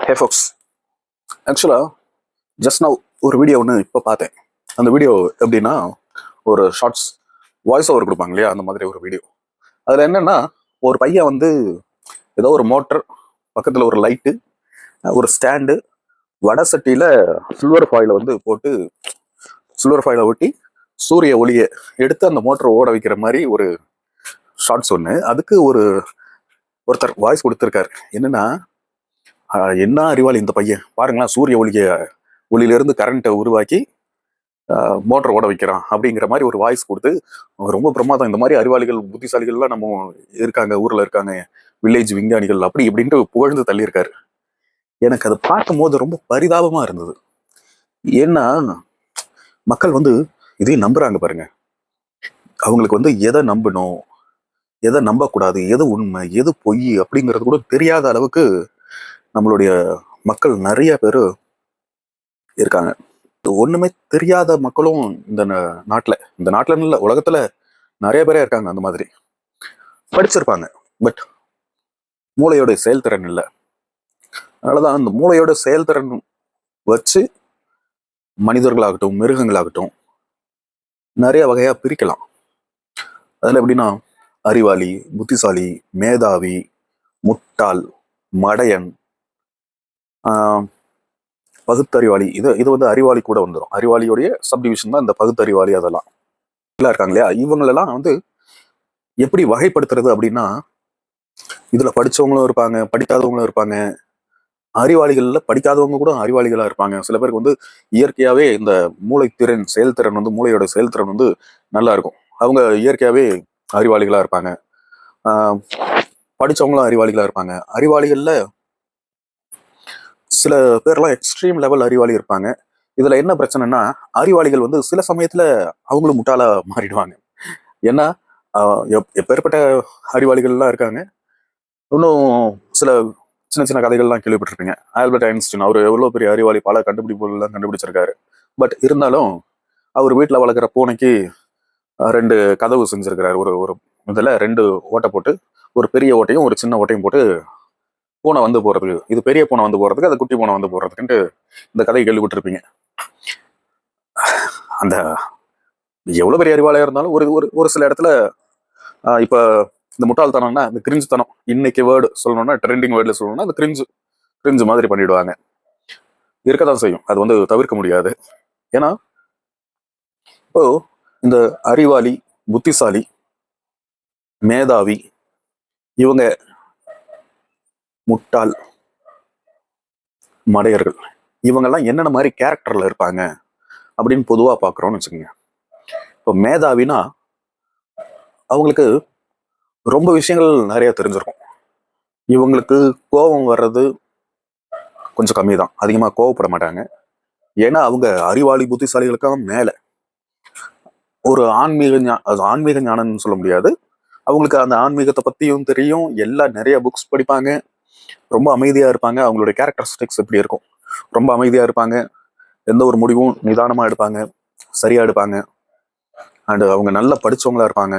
ஹே ஃபோக்ஸ், ஆக்சுவலாக ஜஸ்ட் நான் ஒரு வீடியோ ஒன்று இப்போ பார்த்தேன். அந்த வீடியோ எப்படின்னா, ஒரு ஷார்ட்ஸ் வாய்ஸ் ஓவர் கொடுப்பாங்க இல்லையா, அந்த மாதிரி ஒரு வீடியோ. அதில் என்னென்னா, ஒரு பையன் வந்து ஏதோ ஒரு மோட்டர், பக்கத்தில் ஒரு லைட்டு, ஒரு ஸ்டாண்டு, வடை சட்டியில் சில்வர் ஃபாயிலை வந்து போட்டு சில்வர் ஃபாயிலை ஒட்டி சூரிய ஒளியை எடுத்து அந்த மோட்டரை ஓட வைக்கிற மாதிரி ஒரு ஷார்ட்ஸ் ஒன்று. அதுக்கு ஒருத்தர் வாய்ஸ் கொடுத்துருக்காரு. என்னென்னா, என்ன அறிவாளி இந்த பையன் பாருங்களேன், சூரிய ஒளியிலிருந்து கரண்ட்டை உருவாக்கி மோட்டர் ஓட வைக்கிறான் அப்படிங்கிற மாதிரி ஒரு வாய்ஸ் கொடுத்து ரொம்ப பிரமாதம். இந்த மாதிரி அறிவாளிகள் புத்திசாலிகள்லாம் நம்ம இருக்காங்க, ஊர்ல இருக்காங்க, வில்லேஜ் விஞ்ஞானிகள் அப்படி இப்படின்ட்டு புகழ்ந்து தள்ளியிருக்காரு. எனக்கு அதை பார்க்கும் போது ரொம்ப பரிதாபமா இருந்தது. ஏன்னா மக்கள் வந்து இதையும் நம்புறாங்க பாருங்க. அவங்களுக்கு வந்து எதை நம்பணும், எதை நம்பக்கூடாது, எது உண்மை, எது பொய் அப்படிங்கிறது கூட தெரியாத அளவுக்கு நம்மளுடைய மக்கள் நிறைய பேர் இருக்காங்க. ஒண்ணுமே தெரியாத மக்களும் இந்த நாட்டுல இல்ல, உலகத்துல நிறைய பேரே இருக்காங்க. அந்த மாதிரி படிச்சிருப்பாங்க, பட் மூளையோட செயல்திறன் இல்லை. அதனாலதான் அந்த மூளையோட செயல்திறன் வச்சு மனிதர்களாகட்டும் மிருகங்களாகட்டும் நிறைய வகையா பிரிக்கலாம். அதுல எப்படின்னா, அறிவாளி, புத்திசாலி, மேதாவி, முட்டாள், மடையன், பகுத்தறிவாளி. இது வந்து அறிவாளி கூட வந்துடும். அறிவாளியோடைய சப்டிவிஷன் தான் இந்த பகுத்தறிவாளி. அதெல்லாம் எல்லாம் இருக்காங்க இல்லையா, இவங்களெல்லாம் வந்து எப்படி வகைப்படுத்துறது அப்படின்னா, இதுல படிச்சவங்களும் இருப்பாங்க, படிக்காதவங்களும் இருப்பாங்க. அறிவாளிகள்ல படிக்காதவங்க கூட அறிவாளிகளா இருப்பாங்க. சில பேருக்கு வந்து இயற்கையாவே இந்த செயல்திறன் வந்து மூளையோட செயல்திறன் வந்து நல்லா இருக்கும். அவங்க இயற்கையாவே அறிவாளிகளா இருப்பாங்க. படிச்சவங்களும் அறிவாளிகளா இருப்பாங்க. அறிவாளிகள்ல சில பேர்லாம் எக்ஸ்ட்ரீம் லெவல் அறிவாளி இருப்பாங்க. இதுல என்ன பிரச்சனைனா, அறிவாளிகள் வந்து சில சமயத்துல அவங்களும் முட்டாளா மாறிடுவாங்க. ஏன்னா எப்பேற்பட்ட அறிவாளிகள்லாம் இருக்காங்க. இன்னும் சில சின்ன சின்ன கதைகள்லாம் கேள்விப்பட்டிருப்பீங்க. ஆல்பர்ட் ஐன்ஸ்டீன், அவர் எவ்வளவு பெரிய அறிவாளி, பல கண்டுபிடிப்புகள்லாம் கண்டுபிடிச்சிருக்காரு. பட் இருந்தாலும் அவர் வீட்டுல வளர்க்குற பூனைக்கு 2 கதவு செஞ்சிருக்கிறாரு. ஒரு இதுல 2 ஓட்டை போட்டு, ஒரு பெரிய ஓட்டையும் ஒரு சின்ன ஓட்டையும் போட்டு பூனை வந்து போறதுக்கு, இது பெரிய பூனை வந்து போறதுக்கு, அது குட்டி பூனை வந்து போறதுக்குன்ட்டு இந்த கதையை கேள்விப்பட்டிருப்பீங்க. அந்த எவ்வளவு பெரிய அறிவாளியா இருந்தாலும் ஒரு சில இடத்துல இப்ப இந்த முட்டாள்தனம்னா, இந்த கிரிஞ்சுத்தனம், இன்னைக்கு வேர்டு சொல்லணும்னா, ட்ரெண்டிங் வேர்ட்ல சொல்லணும்னா, அந்த கிரிஞ்சு மாதிரி பண்ணிடுவாங்க. இருக்கதான் செய்யும், அது வந்து தவிர்க்க முடியாது. ஏன்னா இப்போ இந்த அறிவாளி, புத்திசாலி, மேதாவி, இவங்க முட்டாள், மடையர்கள், இவங்கெல்லாம் என்னென்ன மாதிரி கேரக்டர்ல இருப்பாங்க அப்படின்னு பொதுவா பாக்குறோம்னு வச்சுக்கோங்க. இப்போ மேதாவினா அவங்களுக்கு ரொம்ப விஷயங்கள் நிறைய தெரிஞ்சிருக்கும். இவங்களுக்கு கோபம் வர்றது கொஞ்சம் கம்மி தான், அதிகமா கோவப்பட மாட்டாங்க. ஏன்னா அவங்க அறிவாளி புத்திசாலிகளுக்காக மேல ஒரு ஆன்மீக ஞானம்னு சொல்ல முடியாது. அவங்களுக்கு அந்த ஆன்மீகத்தை பத்தியும் தெரியும், நிறைய புக்ஸ் படிப்பாங்க, ரொம்ப அமைதியா இருப்பாங்க. அவங்களுடைய கேரக்டரிஸ்டிக்ஸ் எப்படி இருக்கும், ரொம்ப அமைதியா இருப்பாங்க, எந்த ஒரு முடிவும் நிதானமா எடுப்பாங்க, சரியா எடுப்பாங்க. அண்ட் அவங்க நல்லா படிச்சவங்களா இருப்பாங்க.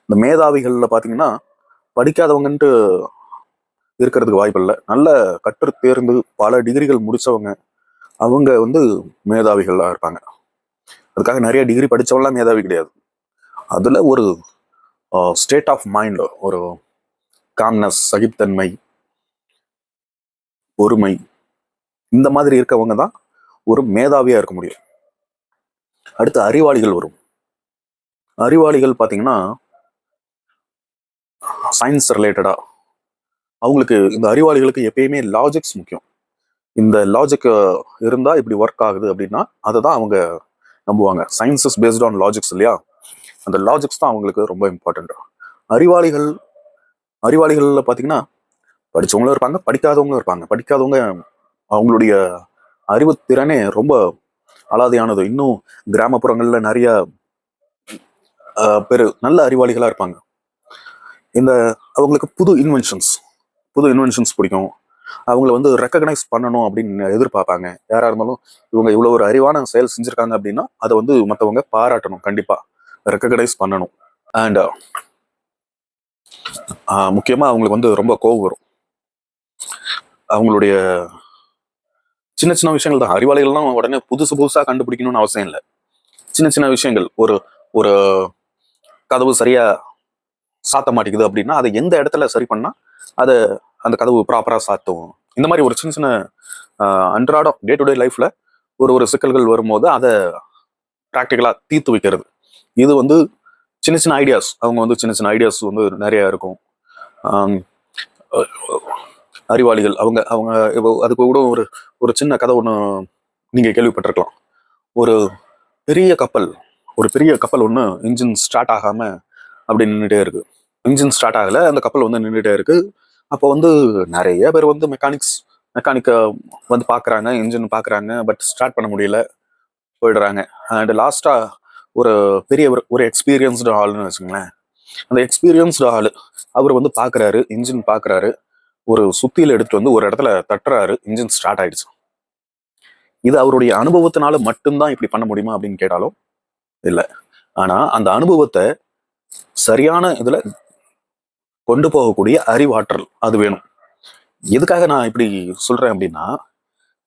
இந்த மேதாவிகள்ல பாத்தீங்கன்னா, படிக்காதவங்கன்ட்டு இருக்கிறதுக்கு வாய்ப்பு இல்லை. நல்ல கற்று தேர்ந்து பல டிகிரிகள் முடிச்சவங்க, அவங்க வந்து மேதாவிகளா இருப்பாங்க. அதுக்காக நிறைய டிகிரி படிச்சவங்களாம் மேதாவி கிடையாது. அதுல ஒரு ஸ்டேட் ஆஃப் மைண்ட், ஒரு காம்னஸ், சகிப்புத்தன்மை, பொறுமை, இந்த மாதிரி இருக்கவங்க தான் ஒரு மேதாவியா இருக்க முடியும். அடுத்து அறிவாளிகள் வரும். அறிவாளிகள் பாத்தீங்கன்னா சயின்ஸ் ரிலேட்டடா, அவங்களுக்கு இந்த அறிவாளிகளுக்கு எப்பயுமே லாஜிக்ஸ் முக்கியம். இந்த லாஜிக் இருந்தா இப்படி ஒர்க் ஆகுது அப்படின்னா அதை தான் அவங்க நம்புவாங்க. Science is based on logics இல்லையா, அந்த லாஜிக்ஸ் தான் அவங்களுக்கு ரொம்ப இம்பார்ட்டன்ட். அறிவாளிகள்ல பாத்தீங்கன்னா படிச்சவங்களும் இருப்பாங்க, படிக்காதவங்களும் இருப்பாங்க. படிக்காதவங்க அவங்களுடைய அறிவு திறனே ரொம்ப அலாதையானது. இன்னும் கிராமப்புறங்கள்ல நிறைய பேர் நல்ல அறிவாளிகளா இருப்பாங்க. அவங்களுக்கு புது இன்வென்ஷன்ஸ் பிடிக்கும். அவங்கள வந்து ரெக்கக்னைஸ் பண்ணணும் அப்படின்னு எதிர்பார்ப்பாங்க. யாரா இருந்தாலும் இவங்க இவ்வளவு ஒரு அறிவான செயல் செஞ்சிருக்காங்க அப்படின்னா அதை வந்து மற்றவங்க பாராட்டணும், கண்டிப்பா ரெக்கக்னைஸ் பண்ணணும். அண்ட் முக்கியமா அவங்களுக்கு வந்து ரொம்ப கோபம் வரும். அவங்களுடைய சின்ன சின்ன விஷயங்கள் தான். அறிவாளிகள்லாம் உடனே புதுசு புதுசா கண்டுபிடிக்கணும்னு அவசியம் இல்லை. சின்ன சின்ன விஷயங்கள், ஒரு ஒரு கதவு சரியா சாத்த மாட்டேங்குது அப்படின்னா அதை எந்த இடத்துல சரி பண்ணா அதை அந்த கதவு ப்ராப்பரா சாத்தும். இந்த மாதிரி ஒரு சின்ன சின்ன அன்றாடம் டே டு டே லைஃப்ல ஒரு ஒரு சிக்கல்கள் வரும்போது அதை ப்ராக்டிக்கலா தீர்த்து வைக்கிறது. இது வந்து சின்ன சின்ன ஐடியாஸ், அவங்க வந்து சின்ன சின்ன ஐடியாஸ் வந்து நிறைய இருக்கும். அறிவாளிகள் அவங்க அவங்க அதுக்கு கூட ஒரு ஒரு சின்ன கதை ஒன்று நீங்க கேள்விப்பட்டிருக்கலாம். ஒரு பெரிய கப்பல் ஒரு பெரிய கப்பல் ஒன்று இன்ஜின் ஸ்டார்ட் ஆகாம அப்படி நின்றுட்டே இருக்கு. இன்ஜின் ஸ்டார்ட் ஆகல, அந்த கப்பல் வந்து நின்றுட்டே இருக்கு. அப்போ வந்து நிறைய பேர் வந்து மெக்கானிக்க வந்து பாக்குறாங்க, இன்ஜின் பாக்குறாங்க, பட் ஸ்டார்ட் பண்ண முடியல, போயிடுறாங்க. அண்ட் லாஸ்டா ஒரு பெரிய ஒரு எக்ஸ்பீரியன்ஸ்டு ஆளுன்னு வச்சுங்களேன். அந்த எக்ஸ்பீரியன்ஸ்டு ஆளு அவர் வந்து பாக்குறாரு, இன்ஜின் பாக்குறாரு, ஒரு சுத்தியில எடுத்துட்டு வந்து ஒரு இடத்துல தட்டுறாரு, இன்ஜின் ஸ்டார்ட் ஆயிடுச்சு. இது அவருடைய அனுபவத்தினால மட்டும்தான் இப்படி பண்ண முடியுமா அப்படின்னு கேட்டாலும் இல்லை. ஆனா அந்த அனுபவத்தை சரியான இதுல கொண்டு போகக்கூடிய அறிவாற்றல் அது வேணும். எதுக்காக நான் இப்படி சொல்றேன் அப்படின்னா,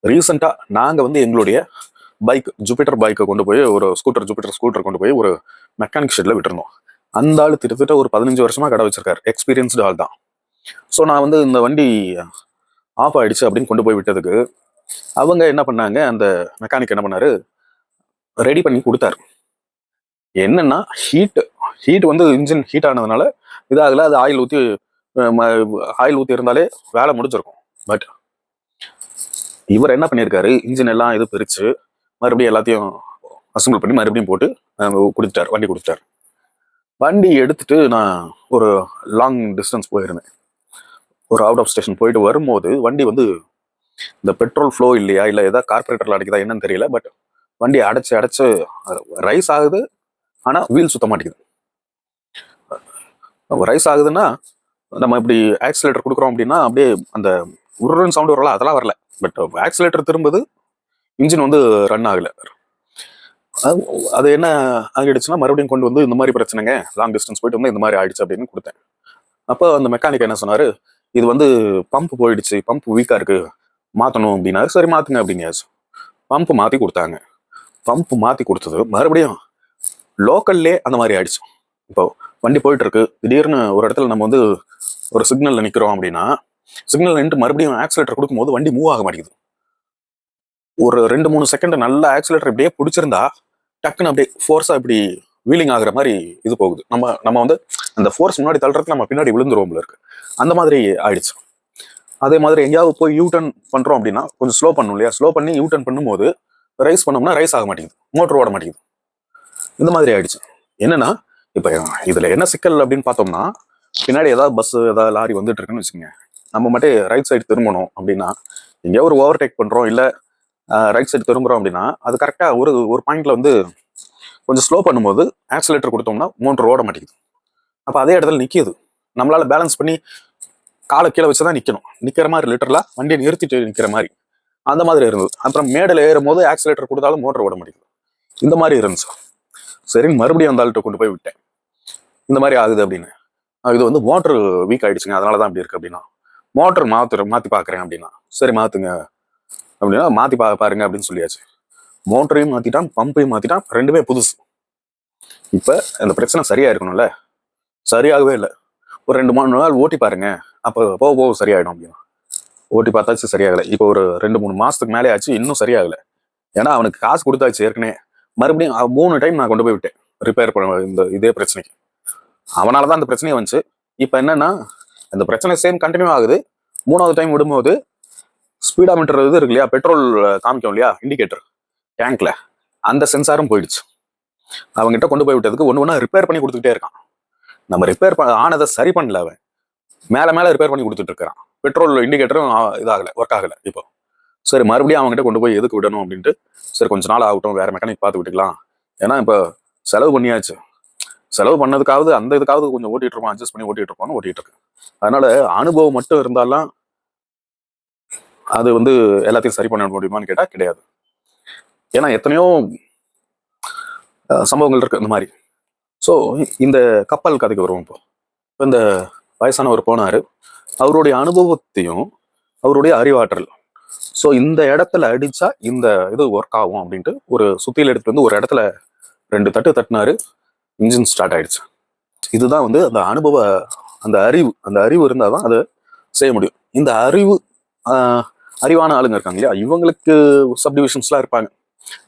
ரீசெண்டா நாங்க வந்து எங்களுடைய பைக் ஜூபிட்டர் பைக்கை கொண்டு போய் ஒரு ஜூபிட்டர் ஸ்கூட்டர் கொண்டு போய் ஒரு மெக்கானிக் ஷெட்ல விட்டுருந்தோம். அந்த ஆள் கிட்டத்தட்ட ஒரு 15 வருஷமா கடை வச்சிருக்காரு, எக்ஸ்பீரியன்ஸ்டு ஆள் தான். ஸோ நான் வந்து இந்த வண்டி ஆஃப் ஆயிடுச்சு அப்படின்னு கொண்டு போய் விட்டதுக்கு அவங்க என்ன பண்ணாங்க, அந்த மெக்கானிக் என்ன பண்ணாரு, ரெடி பண்ணி கொடுத்தாரு. என்னன்னா ஹீட் வந்து இன்ஜின் ஹீட் ஆனதுனால இதாகல, அது ஆயில் ஊற்றி இருந்தாலே வேலை முடிஞ்சிருக்கும். பட் இவர் என்ன பண்ணியிருக்காரு, இன்ஜின் எல்லாம் இது பிரிச்சு மறுபடியும் எல்லாத்தையும் அசம்பிள் பண்ணி மறுபடியும் போட்டு வண்டி கொடுத்துட்டாரு. வண்டி எடுத்துட்டு நான் ஒரு லாங் டிஸ்டன்ஸ் போயிருந்தேன். ஒரு அவுட் ஆஃப் ஸ்டேஷன் போயிட்டு வரும்போது வண்டி வந்து இந்த பெட்ரோல் ஃப்ளோ இல்லையா இல்லை ஏதாவது கார்பரேட்டர்ல அடிக்குதா என்னன்னு தெரியல, பட் வண்டி அடைச்சு ரைஸ் ஆகுது, ஆனா வீல் சுத்த மாட்டேங்குது. ரைஸ் ஆகுதுன்னா நம்ம இப்படி ஆக்சிலேட்டர் கொடுக்குறோம் அப்படின்னா அப்படியே அந்த உருன்னு சவுண்ட் வரல, அதெல்லாம் வரல. பட் ஆக்சிலேட்டர் திரும்புது, இன்ஜின் வந்து ரன் ஆகல. அது என்ன ஆகிடுச்சுன்னா மறுபடியும் கொண்டு வந்து இந்த மாதிரி பிரச்சனைங்க, லாங் டிஸ்டன்ஸ் போயிட்டு வந்து இந்த மாதிரி ஆயிடுச்சு அப்படின்னு கொடுத்தேன். அப்போ அந்த மெக்கானிக் என்ன சொன்னாரு, இது வந்து பம்ப் போயிடுச்சு, பம்ப் வீக்கா இருக்கு, மாத்தணும் அப்படின்னாரு. சரி மாத்துங்க அப்படின்னாச்சு. பம்ப் மாத்தி கொடுத்தாங்க. பம்ப் மாத்தி கொடுத்தது மறுபடியும் லோக்கல்லே அந்த மாதிரி ஆயிடுச்சு. இப்போ வண்டி போயிட்டு இருக்கு, திடீர்னு ஒரு இடத்துல நம்ம வந்து ஒரு சிக்னல்ல நிக்கிறோம் அப்படின்னா சிக்னல் நின்று மறுபடியும் ஆக்சிலேட்டர் கொடுக்கும்போது வண்டி மூவ் ஆக மாட்டேங்குது. ஒரு 2-3 செகண்ட் நல்ல ஆக்சிலேட்டர் இப்படியே பிடிச்சிருந்தா டக்குன்னு அப்படியே ஃபோர்ஸா இப்படி வீலிங் ஆகுற மாதிரி இது போகுது. நம்ம வந்து அந்த ஃபோர்ஸ் முன்னாடி தள்ளுறதுக்கு நம்ம பின்னாடி விழுந்துருவோம்ல இருக்கு, அந்த மாதிரி ஆயிடுச்சு. அதே மாதிரி எங்கேயாவது போய் யூ டர்ன் பண்றோம் அப்படின்னா கொஞ்சம் ஸ்லோ பண்ணும் இல்லையா, ஸ்லோ பண்ணி யூ டர்ன் பண்ணும்போது ரைஸ் பண்ணோம்னா ரைஸ் ஆக மாட்டேங்குது, மோட்டர் ஓட மாட்டேங்குது. இந்த மாதிரி ஆயிடுச்சு. என்னன்னா இப்ப இதுல என்ன சிக்கல் அப்படின்னு பார்த்தோம்னா, பின்னாடி ஏதாவது பஸ் ஏதாவது லாரி வந்துட்டு இருக்குன்னு வச்சுக்கோங்க, நம்ம மட்டும் ரைட் சைடு திரும்பணும் அப்படின்னா எங்கேயோ ஒரு ஓவர்டேக் பண்றோம் இல்ல ரைட் சைடு திரும்புறோம் அப்படின்னா அது கரெக்டா ஒரு பாயிண்ட்ல வந்து கொஞ்சம் ஸ்லோ பண்ணும்போது ஆக்சிலேட்டர் கொடுத்தோம்னா மோட்டர் ஓட மாட்டேங்குது. அப்ப அதே இடத்துல நிக்கிது, நம்மளால பேலன்ஸ் பண்ணி காலை கீழே வச்சுதான் நிக்கணும், நிக்கிற மாதிரி லிட்டரலா வண்டியை நிறுத்திட்டு நிக்கிற மாதிரி அந்த மாதிரி இருந்தது. அப்புறம் மேடல ஏறும் போது ஆக்சிலேட்டர் கொடுத்தாலும் மோட்டர் ஓட மாட்டேங்குது. இந்த மாதிரி இருந்துச்சு. சரி மறுபடியும் அந்த ஆள்கிட்ட கொண்டு போய் விட்டேன், இந்த மாதிரி ஆகுது அப்படின்னு. இது வந்து மோட்டர் வீக் ஆயிடுச்சுங்க, அதனாலதான் அப்படி இருக்கு அப்படின்னா. மோட்டர் மாத்தி பாக்குறேன் அப்படின்னா சரி மாத்துங்க அப்படின்னா மாத்தி பாருங்க அப்படின்னு சொல்லியாச்சு. மோட்டரையும் மாத்திட்டான், பம்பையும் மாத்திட்டான், ரெண்டுமே புதுசு. இப்ப அந்த பிரச்சனை சரியா இருக்கணும்ல, சரியாகவே இல்லை. ஒரு 2-3 நாள் ஓட்டி பாருங்க, அப்போ போக போக சரியாயிடும் அப்படின்னா ஓட்டி பார்த்தாச்சு சரியாகலை. இப்போ ஒரு 2-3 மாசத்துக்கு மேலே ஆச்சு, இன்னும் சரியாகலை. ஏன்னா அவனுக்கு காசு கொடுத்தாச்சு ஏற்கனவே. மறுபடியும் 3 டைம் நான் கொண்டு போய் விட்டேன் ரிப்பேர் பண்ண இந்த இதே பிரச்சனைக்கு. அவனாலதான் அந்த பிரச்சனையே வந்துச்சு. இப்ப என்னன்னா அந்த பிரச்சனை சேம் கண்டினியூ ஆகுது. 3வது டைம் விடும்போது ஸ்பீடாமீட்டர் இது இருக்கு இல்லையா, பெட்ரோல் காமிக்கும் இல்லையா இண்டிகேட்டர் டேங்க்ல, அந்த சென்சாரும் போயிடுச்சு. அவங்ககிட்ட கொண்டு போய் விட்டதுக்கு ஒண்ணு ரிப்பேர் பண்ணி கொடுத்துக்கிட்டே இருக்கான். நம்ம ரிப்பேர் ஆனதை சரி பண்ணல, அவன் மேல ரிப்பேர் பண்ணி கொடுத்துட்டு இருக்கிறான். பெட்ரோல் இண்டிகேட்டரும் இதாகல, ஒர்க் ஆகல. இப்போ சரி மறுபடியும் அவங்ககிட்ட கொண்டு போய் எதுக்கு விடணும் அப்படின்ட்டு சரி கொஞ்ச நாள் ஆகட்டும், வேற மெக்கானிக் பார்த்து விட்டுக்கலாம். ஏன்னா இப்போ செலவு பண்ணியாச்சு, செலவு பண்ணதுக்காவது அந்த இதுக்காவது கொஞ்சம் ஓட்டிட்டு இருப்போம், அட்ஜஸ்ட் பண்ணி ஓட்டிட்டு இருப்போம்னு ஓட்டிட்டு இருக்கு. அதனால அனுபவம் மட்டும் இருந்தாலும் அது வந்து எல்லாத்தையும் சரி பண்ண முடியுமான்னு கேட்டா கிடையாது. ஏன்னா எத்தனையோ சம்பவங்கள் இருக்கு இந்த மாதிரி. ஸோ இந்த கப்பல் கதைக்கு வருவோம். இப்போ இந்த வயசானவர் போனாரு, அவருடைய அனுபவத்தையும் அவருடைய அறிவாற்றல் ஸோ இந்த இடத்துல அடிச்சா இந்த இது ஒர்க் ஆகும் அப்படின்ட்டு ஒரு சுத்தியில் எடுத்துட்டு வந்து ஒரு இடத்துல 2 தட்டு தட்டினாரு, இன்ஜின் ஸ்டார்ட் ஆயிடுச்சு. இதுதான் வந்து அந்த அறிவு இருந்தால் தான் அதை செய்ய முடியும். இந்த அறிவான ஆளுங்க இருக்காங்க இல்லையா, இவங்களுக்கு சப்டிவிஷன்ஸ்லாம் இருப்பாங்க.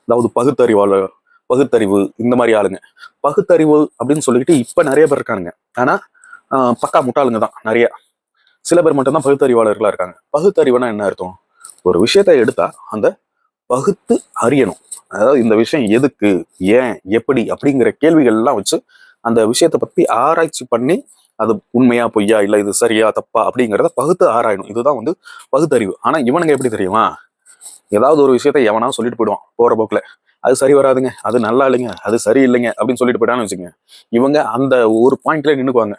அதாவது பகுத்தறிவு இந்த மாதிரி ஆளுங்க. பகுத்தறிவு அப்படின்னு சொல்லிட்டு இப்ப நிறைய பேர் இருக்கானுங்க. ஆனா பக்கா முட்டாளுங்க தான் நிறைய. சில பேர் மட்டும்தான் பகுத்தறிவாளர்களா இருக்காங்க. பகுத்தறிவுனா என்ன அர்த்தம்? ஒரு விஷயத்தை எடுத்தா அந்த பகுத்து அறியணும். அதாவது இந்த விஷயம் எதுக்கு, ஏன், எப்படி அப்படிங்கிற கேள்விகள் எல்லாம் வச்சு அந்த விஷயத்தை பத்தி ஆராய்ச்சி பண்ணி அது உண்மையா பொய்யா, இல்ல இது சரியா தப்பா அப்படிங்கிறத பகுத்து ஆராயணும். இதுதான் வந்து பகுத்தறிவு. ஆனா இவனுங்க எப்படி தெரியுமா, ஏதாவது ஒரு விஷயத்த எவனா சொல்லிட்டு போயிடுவான் போற போக்குல. அது சரி வராதுங்க, அது நல்லா இல்லைங்க, அது சரி இல்லைங்க அப்படின்னு சொல்லிட்டு போயிட்டான்னு வச்சுக்கோங்க. இவங்க அந்த ஒரு பாயிண்ட்ல நின்னுக்குவாங்க.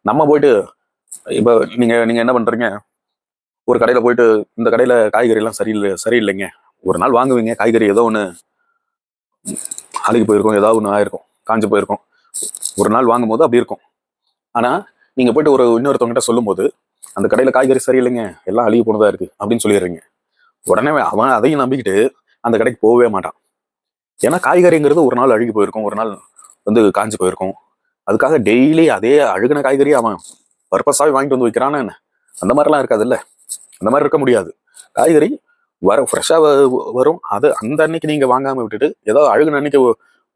நம்ம போயிட்டு இப்ப நீங்க என்ன பண்றீங்க, ஒரு கடையில போயிட்டு இந்த கடையில காய்கறி எல்லாம் சரியில்லைங்க. ஒரு நாள் வாங்குவீங்க, காய்கறி ஏதோ ஒண்ணு அழுகி போயிருக்கும், ஏதாவது ஒண்ணு ஆயிருக்கும், காஞ்சு போயிருக்கும். ஒரு நாள் வாங்கும் போது அப்படி இருக்கும். ஆனா நீங்க போயிட்டு இன்னொருத்தவங்க சொல்லும் போது அந்த கடையில காய்கறி சரியில்லைங்க, எல்லாம் அழுகி போனதா இருக்கு அப்படின்னு சொல்லிடுறீங்க. உடனே அவன் அதையும் நம்பிக்கிட்டு அந்த கடைக்கு போகவே மாட்டான். ஏன்னா காய்கறிங்கிறது ஒரு நாள் அழுகி போயிருக்கும், ஒரு நாள் வந்து காஞ்சு போயிருக்கும். அதுக்காக டெய்லி அதே அழுகின காய்கறி அவன் பர்பஸாவே வாங்கிட்டு வந்து வைக்கிறான்னு என்ன? அந்த மாதிரிலாம் இருக்காது இல்ல. அந்த மாதிரி இருக்க முடியாது. காய்கறி ஃப்ரெஷ்ஷா வரும். அது அந்த அன்னைக்கு நீங்க வாங்காம விட்டுட்டு ஏதோ அழுகின அன்னைக்கு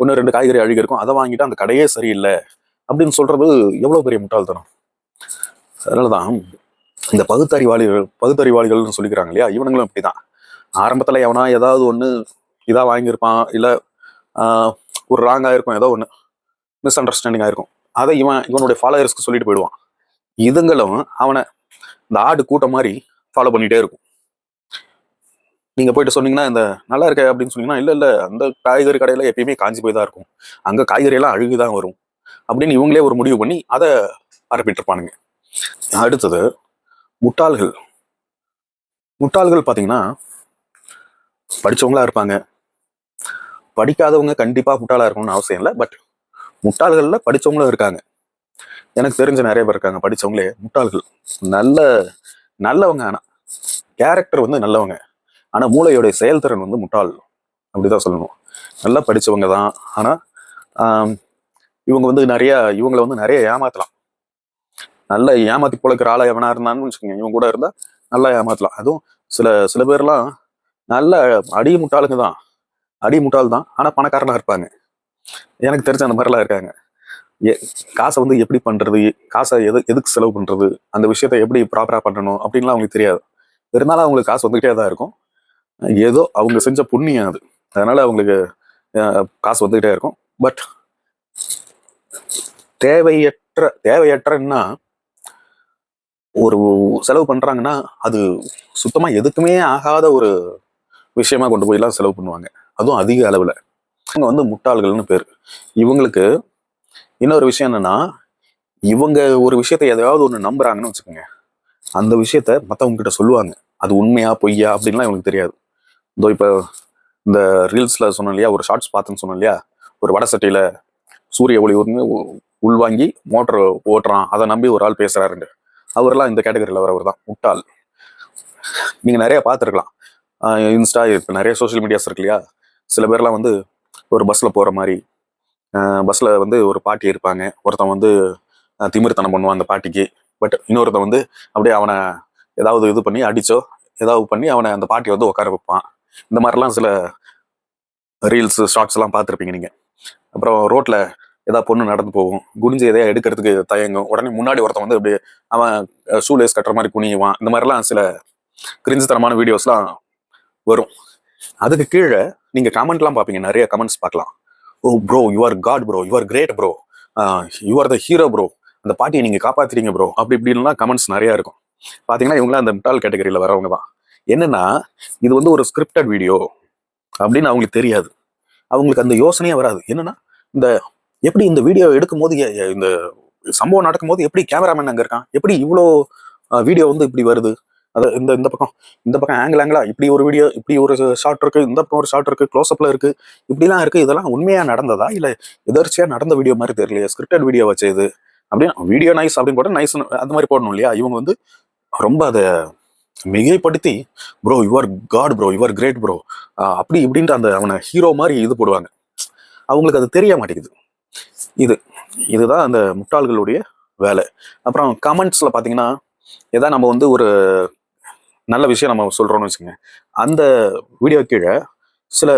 1-2 காய்கறி அழுகி இருக்கும், அதை வாங்கிட்டு அந்த கடையே சரியில்லை அப்படின்னு சொல்றது எவ்வளவு பெரிய முட்டாள்தனம். அதனாலதான் இந்த பகுத்தறிவாளிகள்னு சொல்லிக்கிறாங்க இல்லையா, இவனுங்களும் அப்படிதான். ஆரம்பத்துல எவனா ஏதாவது ஒண்ணு இதா வாங்கியிருப்பான், இல்ல ஒரு ராங்கா இருக்கும், ஏதோ ஒண்ணு மிஸ் அண்டர்ஸ்டாண்டிங் ஆயிருக்கும். அதை இவனுடைய ஃபாலோயர்ஸ்க்கு சொல்லிட்டு போயிடுவான். இதுங்களும் அவனை இந்த ஆடு கூட்டம் மாதிரி ஃபாலோ பண்ணிட்டே இருக்கும். நீங்க போயிட்டு சொன்னீங்கன்னா இந்த நல்லா இருக்க அப்படின்னு சொன்னீங்கன்னா, இல்ல அந்த காய்கறி கடையில எப்பயுமே காஞ்சி போய் தான் இருக்கும், அங்க காய்கறி எல்லாம் அழுகுதான் வரும் அப்படின்னு இவங்களே ஒரு முடிவு பண்ணி அதை பரப்பிட்டு இருப்பானுங்க. அடுத்தது முட்டாள்கள். பாத்தீங்கன்னா படிச்சவங்களா இருப்பாங்க. படிக்காதவங்க கண்டிப்பா முட்டாளா இருக்கணும்னு அவசியம் இல்லை. பட் முட்டாள்கள்ல படிச்சவங்களும் இருக்காங்க. எனக்கு தெரிஞ்ச நிறைய பேர் இருக்காங்க படிச்சவங்களே முட்டாள்கள். நல்லவங்க, ஆனா கேரக்டர் வந்து நல்லவங்க, ஆனா மூளையோடைய செயல்திறன் வந்து முட்டாள் அப்படிதான் சொல்லணும். நல்லா படிச்சவங்க தான், ஆனா இவங்களை வந்து நிறைய ஏமாத்தலாம். நல்லா ஏமாத்தி பொழைக்கிற ஆளா எவனா இருந்தான்னு வச்சுக்கோங்க, இவங்க கூட இருந்தா நல்லா ஏமாத்தலாம். அதுவும் சில பேர்லாம் நல்ல அடி முட்டாள் தான், ஆனா பணக்காரனா இருப்பாங்க. எனக்கு தெரிஞ்ச அந்த மாதிரிலாம் இருக்காங்க. காசை வந்து எப்படி பண்றது, காசை எதுக்கு செலவு பண்றது, அந்த விஷயத்த எப்படி ப்ராப்பரா பண்ணணும் அப்படின்லாம் அவங்களுக்கு தெரியாது. இருந்தாலும் அவங்களுக்கு காசு வந்துகிட்டே தான் இருக்கும். ஏதோ அவங்க செஞ்ச புண்ணியம் அது, அதனால அவங்களுக்கு காசு வந்துகிட்டே இருக்கும். பட் தேவையற்றன்னா ஒரு செலவு பண்றாங்கன்னா அது சுத்தமா எதுக்குமே ஆகாத ஒரு விஷயமா கொண்டு போய் எல்லாம் செலவு பண்ணுவாங்க, அதுவும் அதிக அளவுல. இவங்க வந்து முட்டாள்கள்னு பேர். இவங்களுக்கு இன்னொரு விஷயம் என்னன்னா, இவங்க ஒரு விஷயத்த எதையாவது ஒண்ணு நம்புறாங்கன்னு வச்சுக்கோங்க, அந்த விஷயத்த மத்தவங்க கிட்ட சொல்லுவாங்க. அது உண்மையா பொய்யா அப்படின்லாம் இவங்களுக்கு தெரியாது. இதோ இப்ப இந்த ரீல்ஸ்ல சொன்னோம் இல்லையா, ஒரு ஷார்ட்ஸ் பார்த்துன்னு சொன்னோம் இல்லையா, ஒரு வட சட்டியில சூரிய ஒளி உள்வாங்கி மோட்டர் ஓட்டுறான், அதை நம்பி ஒரு ஆள் பேசுறாருண்டு. அவரெல்லாம் இந்த கேட்டகரியில் வரவர் தான் முட்டாள். நீங்க நிறைய பார்த்துருக்கலாம். இன்ஸ்டா, இப்போ நிறைய சோசியல் மீடியாஸ் இருக்கு இல்லையா, சில பேர்லாம் வந்து ஒரு பஸ்ல போற மாதிரி, பஸ்ல வந்து ஒரு பாட்டி இருப்பாங்க, ஒருத்தன் வந்து திமிர்த்தனம் பண்ணுவான் அந்த பாட்டிக்கு. பட் இன்னொருத்தன் வந்து அப்படியே அவனை ஏதாவது இது பண்ணி அடிச்சோ ஏதாவது பண்ணி அவனை அந்த பாட்டி வந்து உட்கார வைப்பான். இந்த மாதிரிலாம் சில ரீல்ஸ் ஷார்ட்ஸ் எல்லாம் பார்த்துருப்பீங்க நீங்க. அப்புறம் ரோட்ல ஏதாவது பொண்ணு நடந்து போகும், குனிஞ்சு எதையா எடுக்கிறதுக்கு தயங்கும், உடனே முன்னாடி ஒருத்தன் வந்து அப்படியே அவன் ஷூலேஸ் கட்டுற மாதிரி குனியுவான். இந்த மாதிரிலாம் சில கிரிஞ்சுத்தனமான வீடியோஸ்லாம் வரும். அதுக்கு கீழே நீங்க கமெண்ட்லாம் பார்ப்பீங்க, நிறைய கமெண்ட்ஸ் பார்க்கலாம். Oh bro, you are God bro, you are great bro, you are the hero bro, அந்த பாட்டியை நீங்க காப்பாத்துறீங்க ப்ரோ, அப்படி இப்படின்லாம் கமெண்ட்ஸ் நிறைய இருக்கும். பாத்தீங்கன்னா இவங்களாம் அந்த முட்டாள் கேட்டகரியில வரவங்க தான். என்னன்னா இது வந்து ஒரு ஸ்கிரிப்டட் வீடியோ அப்படின்னு அவங்களுக்கு தெரியாது. அவங்களுக்கு அந்த யோசனையே வராது. என்னன்னா இந்த எப்படி இந்த வீடியோ எடுக்கும் போது இந்த சம்பவம் நடக்கும் போது எப்படி கேமராமேன் அங்க இருக்கான், எப்படி இவ்வளோ வீடியோ வந்து இப்படி வருது, அது இந்த பக்கம் ஆங்கிளா இப்படி ஒரு வீடியோ, இப்படி ஒரு ஷார்ட் இருக்கு, இந்த பக்கம் ஒரு ஷார்ட் இருக்கு, க்ளோஸ்அப்ல இருக்கு, இப்படிலாம் இருக்கு. இதெல்லாம் உண்மையா நடந்ததா இல்ல எதர்ச்சியா நடந்த வீடியோ மாதிரி தெரியலையே, ஸ்கிரிப்டட் வீடியோ வச்சு இது அப்படின்னு வீடியோ நைஸ் அப்படின்னு போட நைஸ் அந்த மாதிரி போடணும் இல்லையா. இவங்க வந்து ரொம்ப அதை மிகைப்படுத்தி bro your God bro your great bro அப்படி இப்படின்ட்டு அந்த அவனை ஹீரோ மாதிரி இது போடுவாங்க. அவங்களுக்கு அது தெரிய மாட்டேங்குது. இது இதுதான் அந்த முட்டாள்களுடைய வேலை. அப்புறம் கமெண்ட்ஸ்ல பாத்தீங்கன்னா ஏதாவது நம்ம வந்து ஒரு நல்ல விஷயம் நம்ம சொல்றோம்னு வச்சுக்கோங்க, அந்த வீடியோ கீழே சில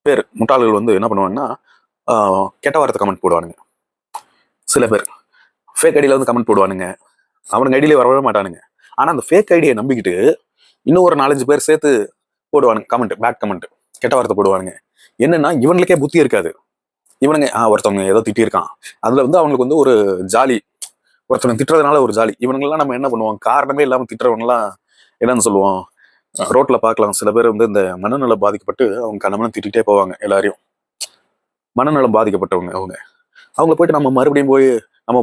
பேர் முட்டாள்கள் வந்து என்ன பண்ணுவாங்கன்னா கெட்ட வார்த்தை கமெண்ட் போடுவானுங்க. சில பேர் ஃபேக் ஐடியில வந்து கமெண்ட் போடுவானுங்க. அவனுங்க ஐடியிலே வரவே மாட்டானுங்க. ஆனா அந்த ஃபேக் ஐடியை நம்பிக்கிட்டு இன்னும் ஒரு 4-5 பேர் சேர்த்து போடுவானுங்க கமெண்ட், பேட் கமெண்ட், கெட்ட வார்த்தை போடுவானுங்க. என்னன்னா இவனுக்கே புத்தி இருக்காது. இவனுங்க ஒருத்தவங்க ஏதோ திட்டியிருக்கான், அதுல வந்து அவங்களுக்கு வந்து ஒரு ஜாலி, ஒருத்தவங்க திட்டுறதுனால ஒரு ஜாலி. இவனுங்கெல்லாம் நம்ம என்ன பண்ணுவோம், காரணமே இல்லாம திட்டுறவங்கலாம் என்னன்னு சொல்லுவோம், ரோட்ல பார்க்கலாம். சில பேர் வந்து இந்த மனநலம் பாதிக்கப்பட்டு அவங்க கண்ணமெல்லாம் திட்டிகிட்டே போவாங்க எல்லாரையும். மனநலம் பாதிக்கப்பட்டவங்க அவங்க போயிட்டு நம்ம மறுபடியும்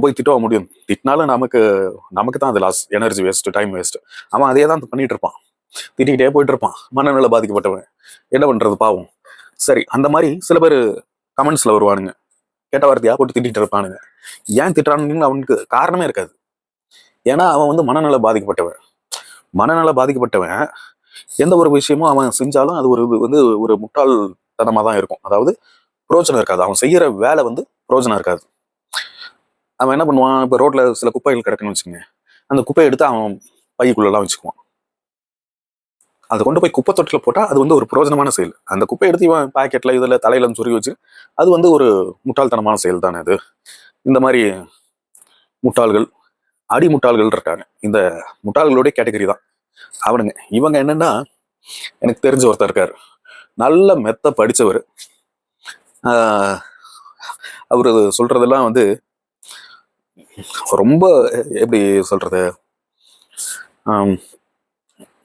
போய் திட்டவ முடியும்? திட்டினாலும் நமக்கு தான் அது loss, energy waste, time waste. அவன் அதே தான் பண்ணிட்டு இருப்பான், திட்டிகிட்டே போயிட்டு இருப்பான். மனநல பாதிக்கப்பட்டவன் என்ன பண்றது பாவம். சரி, அந்த மாதிரி சில பேர் கமெண்ட்ஸ்ல வருவானுங்க, கெட்ட வார்த்தையா போட்டு திட்டிட்டு இருப்பானுங்க. ஏன் திட்டுறான்னு அவனுக்கு காரணமே இருக்காது. ஏன்னா அவன் வந்து மனநல பாதிக்கப்பட்டவன் எந்த ஒரு விஷயமும் அவன் செஞ்சாலும் அது ஒரு முட்டாள்தனமா தான் இருக்கும். அதாவது புரோஜனம் இருக்காது. அவன் செய்யற வேலை வந்து புரோஜனம் இருக்காது. அவன் என்ன பண்ணுவான், இப்ப ரோட்ல சில குப்பைகள் கிடக்குன்னு வச்சுக்கோங்க, அந்த குப்பையை எடுத்து அவன் பைக்குள்ளெல்லாம் வச்சுக்குவான். அதை கொண்டு போய் குப்பை தொட்டில போட்டா அது வந்து ஒரு புரோஜனமான செயல். அந்த குப்பை எடுத்து இவன் பாக்கெட்ல இதுல தலையில சொருகி வச்சு அது வந்து ஒரு முட்டாள்தனமான செயல் தானே அது. இந்த மாதிரி முட்டாள்கள், அடிமுட்டாள்கள் இருக்காங்க. இந்த முட்டாள்களுடைய கேட்டகரி தான் அவனுங்க. இவங்க என்னன்னா, எனக்கு தெரிஞ்ச ஒருத்தர் இருக்காரு, நல்ல மெத்த படிச்சவர். அவரு சொல்றதெல்லாம் வந்து ரொம்ப எப்படி சொல்றது,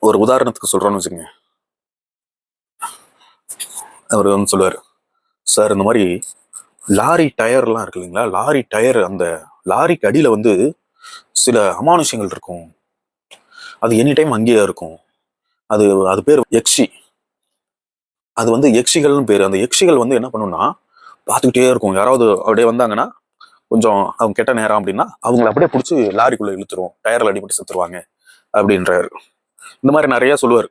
ஒரு உதாரணத்துக்கு சொல்றோம்னு வச்சுக்கோங்க. அவர் வந்து சொல்லுவார், சார் இந்த மாதிரி லாரி டயர்லாம் இருக்கு இல்லைங்களா, லாரி டயர், அந்த லாரிக்கு அடியில வந்து சில அமானுஷங்கள் இருக்கும், அது எனி டைம் அங்கேயே இருக்கும். அது பேர் யக்ஷி. அது வந்து யக்ஷிகள்னு பேரு. அந்த யக்ஷிகள் வந்து என்ன பண்ணுன்னா பார்த்துக்கிட்டே இருக்கும். யாராவது அப்படியே வந்தாங்கன்னா, கொஞ்சம் அவங்க கெட்ட நேரம் அப்படின்னா அவங்களை அப்படியே பிடிச்சி லாரிக்குள்ள இழுத்துருவோம், டயர்ல அடிபட்டு செத்துருவாங்க அப்படின்றாரு. இந்த மாதிரி நிறைய சொல்லுவார்.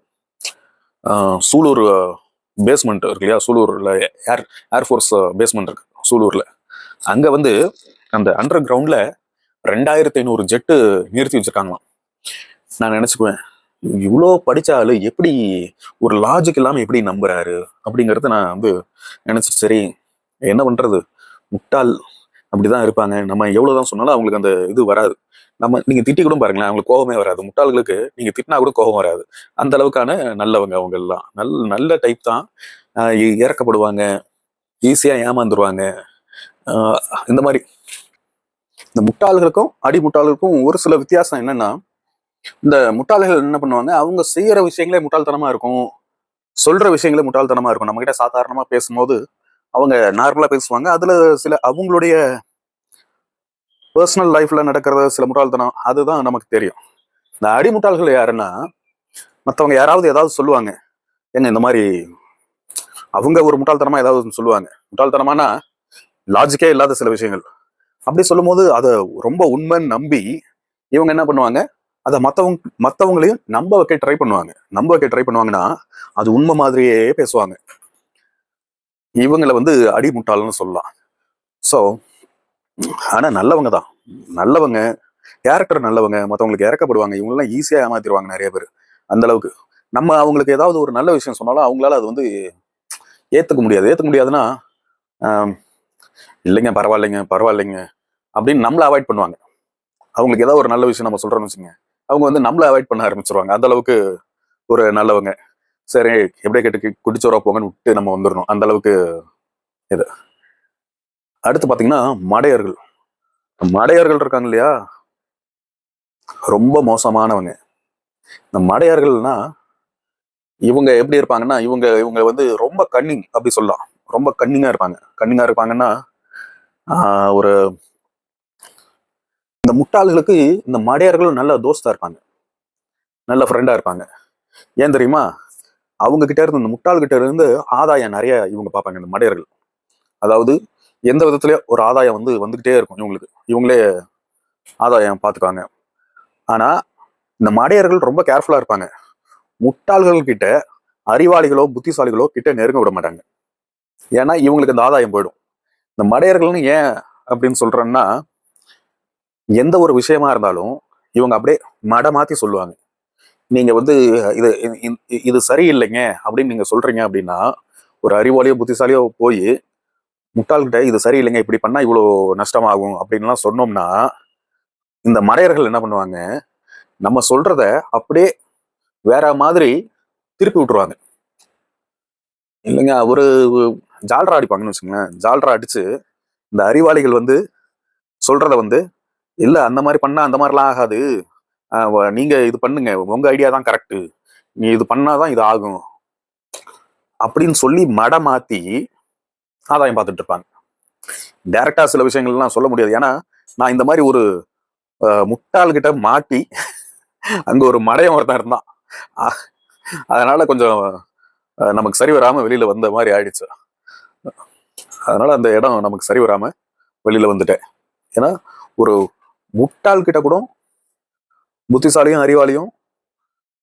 சூலூர் பேஸ்மெண்ட் இருக்கு இல்லையா, சூலூர்ல ஏர்ஃபோர்ஸ் பேஸ்மெண்ட் இருக்கு சூலூர்ல. அங்க வந்து அந்த அண்டர் கிரவுண்ட்ல 2500 ஜெட்டு நிறுத்தி வச்சிருக்காங்களாம். நான் நினைச்சுக்குவேன், இவ்வளோ படிச்சாலு எப்படி ஒரு லாஜிக் இல்லாம எப்படி நம்புறாரு அப்படிங்கறத நான் வந்து நினைச்சிட்டு, சரி என்ன பண்றது, முட்டாள் அப்படிதான் இருப்பாங்க. நம்ம எவ்வளவுதான் சொன்னாலும் அவங்களுக்கு அந்த இது வராது. நீங்க திட்டி கூட பாருங்களேன், அவங்களுக்கு கோபமே வராது. முட்டாள்களுக்கு நீங்க திட்டினா கூட கோபம் வராது. அந்த அளவுக்கான நல்லவங்க அவங்க எல்லாம். நல்ல டைப் தான். இறக்கப்படுவாங்க, ஈஸியா ஏமாந்துருவாங்க. இந்த மாதிரி இந்த முட்டாள்களுக்கும் அடிமுட்டாள்களுக்கும் ஒரு சில வித்தியாசம் என்னன்னா, இந்த முட்டாள்கள் என்ன பண்ணுவாங்க, அவங்க செய்யற விஷயங்களே முட்டாள்தனமா இருக்கும், சொல்ற விஷயங்களே முட்டாள்தனமா இருக்கும். நம்ம கிட்ட சாதாரணமா பேசும்போது அவங்க நார்மலா பேசுவாங்க, அதுல சில அவங்களுடைய பர்சனல் லைஃப்ல நடக்கிறது சில முட்டாள்தனம் அதுதான் நமக்கு தெரியும். இந்த அடிமுட்டாள்கள் யாருன்னா, மற்றவங்க யாராவது ஏதாவது சொல்லுவாங்க, ஏங்க இந்த மாதிரி அவங்க ஒரு முட்டாள்தனமா ஏதாவது சொல்லுவாங்க. முட்டாள்தனமானா லாஜிக்கே இல்லாத சில விஷயங்கள். அப்படி சொல்லும் போது அதை ரொம்ப உண்மைன்னு நம்பி இவங்க என்ன பண்ணுவாங்க, அதை மற்றவங்களையும் நம்ப வைக்க ட்ரை பண்ணுவாங்கன்னா அது உண்மை மாதிரியே பேசுவாங்க. இவங்களை வந்து அடிமுட்டாள்னு சொல்லலாம். ஸோ ஆனா நல்லவங்க கேரக்டர் நல்லவங்க, மற்றவங்களுக்கு இறக்கப்படுவாங்க. இவங்கெல்லாம் ஈஸியா ஏமாத்திடுவாங்க நிறைய பேர். அந்த அளவுக்கு நம்ம அவங்களுக்கு ஏதாவது ஒரு நல்ல விஷயம் சொன்னாலும் அவங்களால அது வந்து ஏத்துக்க முடியாதுன்னா இல்லைங்க பரவாயில்லைங்க அப்படின்னு நம்மளை அவாய்ட் பண்ணுவாங்க. அவங்களுக்கு ஏதாவது ஒரு நல்ல விஷயம் நம்ம சொல்றோம்னு வச்சுங்க, அவங்க வந்து நம்மளை அவாய்ட் பண்ண ஆரம்பிச்சிருவாங்க. அந்த அளவுக்கு ஒரு நல்லவங்க. சரி எப்படியே கேட்டு குடிச்சோரா போங்கன்னு விட்டு நம்ம வந்துடணும், அந்த அளவுக்கு இது. அடுத்து பாத்தீங்கன்னா மடையர்கள் இருக்காங்க இல்லையா, ரொம்ப மோசமானவங்க. இந்த மடையர்கள்னா இவங்க எப்படி இருப்பாங்கன்னா, இவங்க வந்து ரொம்ப கன்னிங் அப்படி சொல்லலாம். ரொம்ப கன்னிங்கா இருப்பாங்கன்னா ஒரு இந்த முட்டாள்களுக்கு இந்த மடையர்களும் நல்ல தோஸ்தா இருப்பாங்க, நல்ல ஃப்ரெண்டா இருப்பாங்க. ஏன் தெரியுமா, அவங்க கிட்ட இருந்து, இந்த முட்டாள் கிட்ட இருந்து ஆதாயம் நிறைய இவங்க பார்ப்பாங்க இந்த மடையர்கள். அதாவது எந்த விதத்துலயோ ஒரு ஆதாயம் வந்துகிட்டே இருக்கும் இவங்களே ஆதாயம் பார்த்துக்காங்க. ஆனா இந்த மடையர்கள் ரொம்ப கேர்ஃபுல்லா இருப்பாங்க. முட்டாள்கள் கிட்ட அறிவாளிகளோ புத்திசாலிகளோ கிட்ட நெருங்க விட மாட்டாங்க. ஏன்னா இவங்களுக்கு இந்த ஆதாயம் போயிடும். இந்த மடையர்கள்னு ஏன் அப்படின்னு சொல்றேன்னா, எந்த ஒரு விஷயமா இருந்தாலும் இவங்க அப்படியே மட மாத்தி சொல்லுவாங்க. நீங்க வந்து இது இது சரியில்லைங்க அப்படின்னு நீங்க சொல்றீங்க அப்படின்னா, ஒரு அறிவாளியோ புத்திசாலியோ போய் முட்டாள்கிட்ட இது சரியில்லைங்க, இப்படி பண்ணா இவ்வளவு நஷ்டமாகும் அப்படின்லாம் சொன்னோம்னா, இந்த மடையர்கள் என்ன பண்ணுவாங்க, நம்ம சொல்றத அப்படியே வேற மாதிரி திருப்பி விட்டுருவாங்க. இல்லைங்க ஒரு ஜால்ரா அடிப்பாங்கன்னு வச்சுக்கோங்களேன். ஜால்ரா அடிச்சு இந்த அறிவாளிகள் வந்து சொல்றத வந்து, இல்ல அந்த மாதிரி பண்ணா அந்த மாதிரிலாம் ஆகாது, நீங்க இது பண்ணுங்க, உங்க ஐடியா தான் கரெக்ட், நீ இது பண்ணாதான் இது ஆகும் அப்படின்னு சொல்லி மட மாத்தி ஆதாயம் பார்த்துட்டு இருப்பாங்க. டைரக்டா சில விஷயங்கள்லாம் சொல்ல முடியாது. ஏன்னா நான் இந்த மாதிரி ஒரு முட்டாள் கிட்ட மாட்டி அங்க ஒரு மடையன் ஒருத்தன் இருந்தான். அதனால கொஞ்சம் நமக்கு சரி வராம வெளியில வந்த மாதிரி ஆயிடுச்சு. அதனால அந்த இடம் நமக்கு சரி வராம வெளியில வந்துட்டேன். ஏன்னா ஒரு முட்டாள் கிட்ட கூட புத்திசாலியும் அறிவாளியும்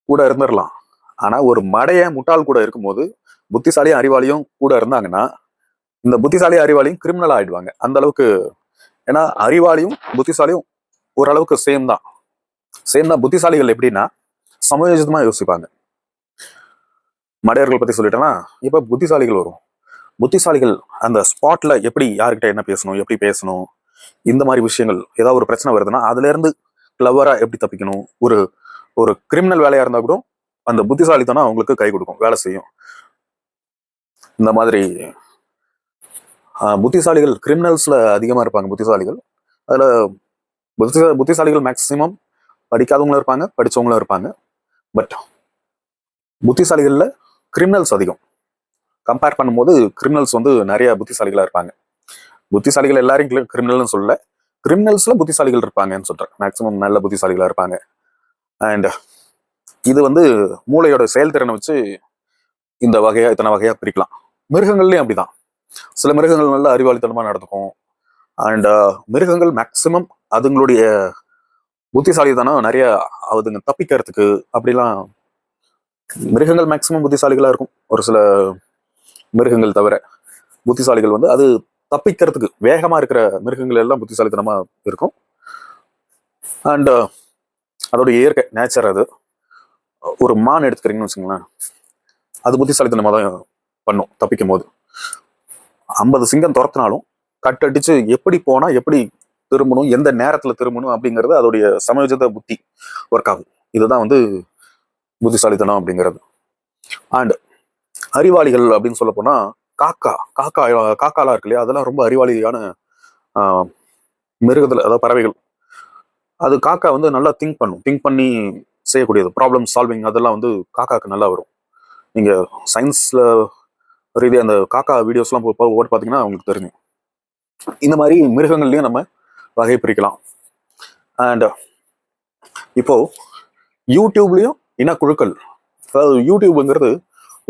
கூட இருந்துடலாம். ஆனா ஒரு மடைய முட்டாள் கூட இருக்கும்போது புத்திசாலியும் அறிவாளியும் கூட இருந்தாங்கன்னா, இந்த புத்திசாலி அறிவாளியும் கிரிமினல் ஆயிடுவாங்க அந்த அளவுக்கு. ஏன்னா அறிவாளியும் புத்திசாலியும் ஓரளவுக்கு சேம் தான். புத்திசாலிகள் எப்படின்னா சமயோஜிதமா யோசிப்பாங்க. மடையர்கள் பத்தி சொல்லிட்டேன்னா இப்ப புத்திசாலிகள் வரும். புத்திசாலிகள் அந்த ஸ்பாட்ல எப்படி யாருக்கிட்ட என்ன பேசணும், எப்படி பேசணும், இந்த மாதிரி விஷயங்கள், ஏதாவது ஒரு பிரச்சனை வருதுன்னா அதுல இருந்து கிளவரா எப்படி தப்பிக்கணும், ஒரு ஒரு கிரிமினல் வேலையா இருந்தா கூட அந்த புத்திசாலித்தனம் அவங்களுக்கு கை கொடுக்கும், வேலை செய்யும். இந்த மாதிரி புத்திசாலிகள் கிரிமினல்ஸ்ல அதிகமா இருப்பாங்க. புத்திசாலிகள் அதுல புத்திசாலிகள் மேக்சிமம் படிக்காதவங்களும் இருப்பாங்க, படிச்சவங்களும் இருப்பாங்க. பட் புத்திசாலிகள்ல கிரிமினல்ஸ் அதிகம். கம்பேர் பண்ணும்போது கிரிமினல்ஸ் வந்து நிறைய புத்திசாலிகளா இருப்பாங்க. புத்திசாலிகள் எல்லாரையும் கிரிமினல்னு சொல்லல, கிரிமினல்ஸ்ல புத்திசாலிகள் இருப்பாங்கன்னு சொல்றேன். மேக்சிமம் நல்ல புத்திசாலிகளா இருப்பாங்க. அண்ட் இது வந்து மூளையோட செயல்திறனை வச்சு இந்த வகையா இத்தனை வகையா பிரிக்கலாம். மிருகங்கள்லயும் அப்படிதான். சில மிருகங்கள் நல்ல அறிவாளித்தனமா நடந்துக்கும். அண்ட் மிருகங்கள் மேக்சிமம் அதுங்களுடைய புத்திசாலித்தனம் நிறைய அதுங்க தப்பிக்கிறதுக்கு அப்படிலாம் மிருகங்கள் மேக்சிமம் புத்திசாலிகளா இருக்கும். ஒரு சில மிருகங்கள் தவிர புத்திசாலிகள் வந்து அது தப்பிக்கிறதுக்கு வேகமா இருக்கிற மிருகங்கள் எல்லாம் புத்திசாலித்தனமா இருக்கும். அண்ட் அதோட இயற்கை நேச்சர் அது. ஒரு மான் எடுத்துக்கிறீங்கன்னு வச்சுங்களேன், அது புத்திசாலித்தனமா தான் பண்ணும் தப்பிக்கும் போது. 50 சிங்கம் துரத்தினாலும் கட்டடிச்சு எப்படி போனா எப்படி திரும்பணும், எந்த நேரத்துல திரும்பணும் அப்படிங்கிறது அதோடைய சமயோஜித புத்தி ஒர்க் ஆகும். இதுதான் வந்து புத்திசாலித்தனம் அப்படிங்கிறது. அண்ட் அறிவாளிகள் அப்படின்னு சொல்ல போனா காக்காலாம் இருக்கு இல்லையா, அதெல்லாம் ரொம்ப அறிவாளியான மிருகத்துல, அதாவது பறவைகள். அது காக்கா வந்து நல்லா திங்க் பண்ணி செய்யக்கூடியது. ப்ராப்ளம் சால்விங் அதெல்லாம் வந்து காக்காக்கு நல்லா வரும். நீங்க சயின்ஸ்ல ரீதியாக அந்த காக்கா வீடியோஸ்லாம் போட்டு பார்த்தீங்கன்னா உங்களுக்கு தெரியும். இந்த மாதிரி மிருகங்கள்லையும் நம்ம வகை பிரிக்கலாம். அண்ட் இப்போ யூடியூப்லயும் இனக்குழுக்கள், அதாவது யூடியூப்ங்கிறது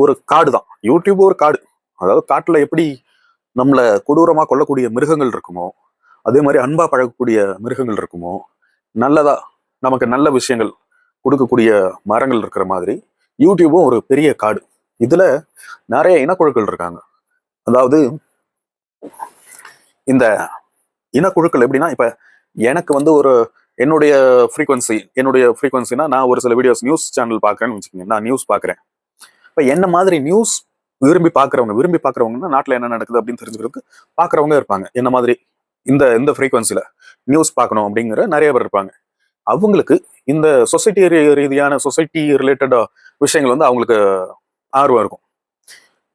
ஒரு காடு தான். யூடியூப் ஒரு காடு. அதாவது காட்டுல எப்படி நம்மளை கொடூரமா கொல்லக்கூடிய மிருகங்கள் இருக்குமோ, அதே மாதிரி அன்பா பழகக்கூடிய மிருகங்கள் இருக்குமோ, நல்லதா நமக்கு நல்ல விஷயங்கள் கொடுக்கக்கூடிய மரங்கள் இருக்கிற மாதிரி யூடியூபும் ஒரு பெரிய காடு. இதுல நிறைய இனக்குழுக்கள் இருக்காங்க. அதாவது இந்த இனக்குழுக்கள் எப்படின்னா, இப்ப எனக்கு வந்து ஒரு என்னுடைய ஃப்ரீக்வன்சினா நான் ஒரு சில வீடியோஸ் நியூஸ் சேனல் பாக்குறேன்னு வச்சுக்கோங்க. நான் நியூஸ் பாக்குறேன். இப்ப என்ன மாதிரி நியூஸ் விரும்பி பாக்குறவங்கன்னா நாட்டுல என்ன நடக்குது அப்படின்னு தெரிஞ்சுக்கிறதுக்கு பாக்குறவங்க இருப்பாங்க. என்ன மாதிரி இந்த இந்த ஃப்ரீக்வன்சில நியூஸ் பார்க்கணும் அப்படிங்கிற நிறைய பேர் இருப்பாங்க. அவங்களுக்கு இந்த சொசைட்டி ரிலேட்டட் விஷயங்கள் வந்து அவங்களுக்கு ஆர்வம் இருக்கும்.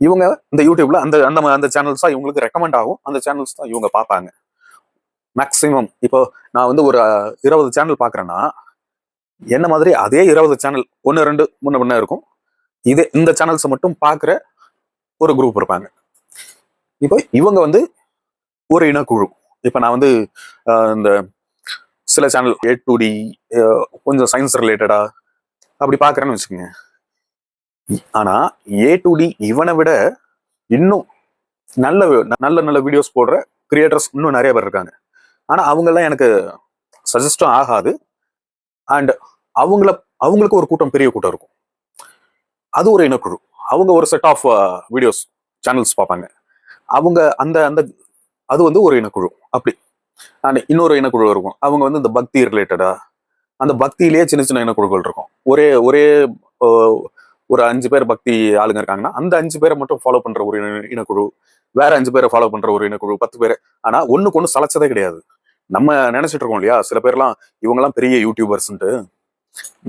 இவங்க இந்த யூடியூப்ல அந்த அந்த அந்த சேனல்ஸ் தான் இவங்களுக்கு ரெக்கமெண்ட் ஆகும். அந்த சேனல்ஸ் தான் இவங்க பார்ப்பாங்க மேக்சிமம். இப்போ நான் வந்து ஒரு 20 சேனல் பாக்குறேன்னா, என்ன மாதிரி அதே 20 சேனல் 1-2 முன்ன இருக்கும். இந்த சேனல்ஸை மட்டும் பாக்குற ஒரு குரூப் இருப்பாங்க. இப்போ இவங்க வந்து ஒரு இனக்குழு. இப்ப நான் வந்து இந்த சில சேனல் A2D கொஞ்சம் சயின்ஸ் ரிலேட்டடா அப்படி பாக்குறேன்னு வச்சுக்கோங்க. ஆனா A2D இவனை விட இன்னும் நல்ல நல்ல நல்ல வீடியோஸ் போடுற கிரியேட்டர்ஸ் இன்னும் நிறைய பேர் இருக்காங்க. ஆனா அவங்க எல்லாம் எனக்கு சஜஸ்டும் ஆகாது. அண்ட் அவங்கள அவங்களுக்கு ஒரு கூட்டம், பெரிய கூட்டம் இருக்கும். அது ஒரு இனக்குழு. அவங்க ஒரு செட் ஆஃப் வீடியோஸ் சேனல்ஸ் பார்ப்பாங்க. அவங்க அந்த அந்த அது வந்து ஒரு இனக்குழு. அப்படி இன்னொரு இனக்குழு இருக்கும். அவங்க வந்து இந்த பக்தி ரிலேட்டடா, அந்த பக்தியிலேயே சின்ன சின்ன இனக்குழுக்கள் இருக்கும். ஒரே ஒரே ஒரு 5 பேர் பக்தி ஆளுங்க இருக்காங்கன்னா அந்த 5 பேரை மட்டும் ஃபாலோ பண்ற ஒரு இனக்குழு, வேற 5 பேரை ஃபாலோ பண்ற ஒரு இனக்குழு, 10 பேர். ஆனா ஒண்ணுக்கு ஒண்ணு சளைச்சதே கிடையாது. நம்ம நினைச்சிட்டு இருக்கோம் இல்லையா, சில பேர்லாம் இவங்கெல்லாம் பெரிய யூடியூபர்ஸ்ன்ட்டு.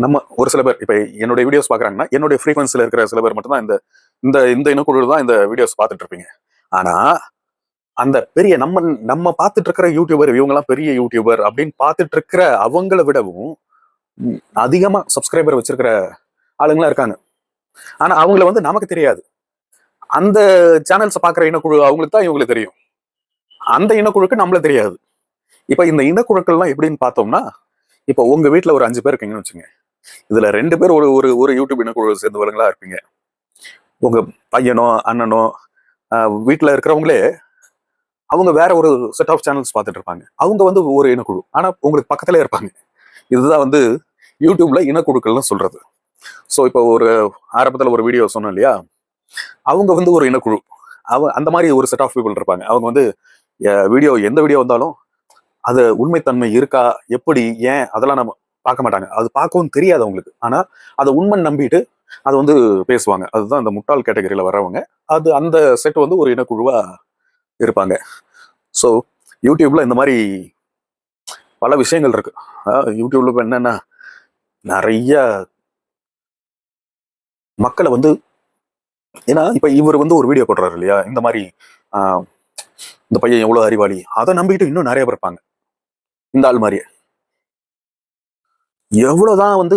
நம்ம ஒரு சில பேர் இப்ப என்னுடைய வீடியோஸ் பாக்குறாங்கன்னா என்னுடைய ஃப்ரீக்வன்சில இருக்கிற சில பேர் மட்டும் தான் இந்த இந்த இந்த இனக்குழு தான் இந்த வீடியோஸ் பார்த்துட்டு இருப்பீங்க. ஆனா அந்த பெரிய நம்ம நம்ம பார்த்துட்டு இருக்கிற யூடியூபர், இவங்கெல்லாம் பெரிய யூடியூபர் அப்படின்னு பார்த்துட்டு இருக்கிற அவங்கள விடவும் அதிகமா சப்ஸ்கிரைபர் வச்சிருக்கிற ஆளுங்களா இருக்காங்க. ஆனா அவங்கள வந்து நமக்கு தெரியாது. அந்த சேனல்ஸ் பாக்குற இனக்குழு அவங்களுக்கு தான் இவங்களுக்கு தெரியும். அந்த இனக்குழுக்கு நம்மள தெரியாது. இப்ப இந்த இனக்குழுக்கள்லாம் எப்படின்னு பார்த்தோம்னா, இப்ப உங்க வீட்டுல ஒரு 5 பேர் இருக்கீங்கன்னு வச்சுங்க. இதுல 2 பேர் ஒரு ஒரு ஒரு யூடியூப் இனக்குழு சேர்ந்தவங்களா இருப்பீங்க. உங்க பையனோ அண்ணனோ வீட்டுல இருக்கிறவங்களே அவங்க வேற ஒரு செட் ஆஃப் சேனல்ஸ் பார்த்துட்டு இருப்பாங்க. அவங்க வந்து ஒரு இனக்குழு, ஆனா உங்களுக்கு பக்கத்துல இருப்பாங்க. இதுதான் வந்து யூடியூப்ல இனக்குழுக்கள்னு சொல்றது. ஸோ இப்போ ஒரு ஆரம்பத்தில் ஒரு வீடியோ சொன்னோம் இல்லையா, அவங்க வந்து ஒரு இனக்குழு. அந்த மாதிரி ஒரு செட் ஆஃப் பீப்புள் இருப்பாங்க. அவங்க வந்து வீடியோ எந்த வீடியோ வந்தாலும் அது உண்மைத்தன்மை இருக்கா, எப்படி, ஏன், அதெல்லாம் நம்ம பார்க்க மாட்டாங்க. அது பார்க்கவும் தெரியாது அவங்களுக்கு. ஆனா அதை உண்மை நம்பிட்டு அதை வந்து பேசுவாங்க. அதுதான் அந்த முட்டாள் கேட்டகரியில வர்றவங்க. அது அந்த செட் வந்து ஒரு இனக்குழுவா இருப்பாங்க. ஸோ யூடியூப்ல இந்த மாதிரி பல விஷயங்கள் இருக்கு. யூடியூப்ல இப்போ என்னன்னா நிறைய மக்களை வந்து, ஏன்னா இப்ப இவர் வந்து ஒரு வீடியோ போடுறாரு இல்லையா, இந்த மாதிரி இந்த பையன் எவ்வளவு அறிவாளி, அதை நம்பிட்டு இன்னும் நிறைய பேர் இருப்பாங்க. இந்த ஆள் மாதிரியே எவ்வளவுதான் வந்து